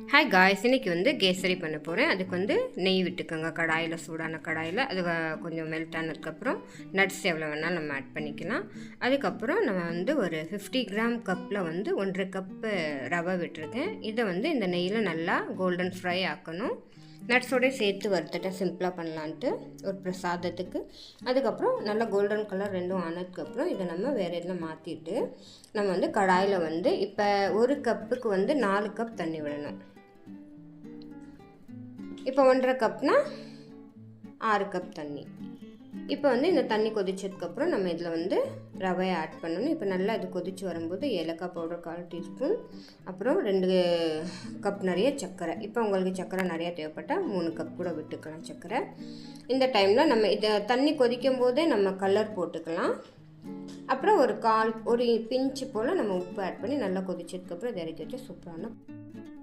Hi guys, இன்றைக்கி வந்து கேசரி பண்ண போகிறேன். அதுக்கு வந்து நெய் விட்டுக்கோங்க கடாயில், சூடான கடாயில். அது கொஞ்சம் மெல்ட் ஆனதுக்கப்புறம் நட்ஸ் எவ்வளோ வேணாலும் நம்ம ஆட் பண்ணிக்கலாம். அதுக்கப்புறம் நம்ம வந்து ஒரு 50 கிராம் கப்பில் வந்து 1.5 கப்பு ரவை விட்டுருக்கேன். இதை வந்து இந்த நெய்யில் நல்லா கோல்டன் ஃப்ரை ஆக்கணும். நட்ஸோடய சேர்த்து வறுத்துட்டேன், சிம்பிளாக பண்ணலான்ட்டு ஒரு பிரசாதத்துக்கு. அதுக்கப்புறம் நல்லா கோல்டன் கலர் ரெண்டும் ஆனதுக்கப்புறம் இதை நம்ம வேறு இதில் மாற்றிட்டு நம்ம வந்து கடாயில் வந்து இப்போ 1 கப்புக்கு வந்து 4 கப் தண்ணி விடணும். இப்போ 1.5 கப்னா 6 கப் தண்ணி. இப்போ வந்து இந்த தண்ணி கொதிச்சதுக்கப்புறம் நம்ம இதில் வந்து ரவையை ஆட் பண்ணணும். இப்போ நல்லா இது கொதித்து வரும்போது ஏலக்காய் பவுடர் 1/4 டீஸ்பூன், அப்புறம் 2 கப் நிறைய சர்க்கரை. இப்போ உங்களுக்கு சர்க்கரை நிறையா தேவைப்பட்டால் 3 கப் கூட விட்டுக்கலாம் சர்க்கரை. இந்த டைமில் நம்ம இதை தண்ணி கொதிக்கும் போதே நம்ம கலர் போட்டுக்கலாம். அப்புறம் ஒரு பிஞ்சு போல் நம்ம உப்பு ஆட் பண்ணி நல்லா கொதிச்சதுக்கப்புறம் இதை இறக்கி வச்சு சூப்பரான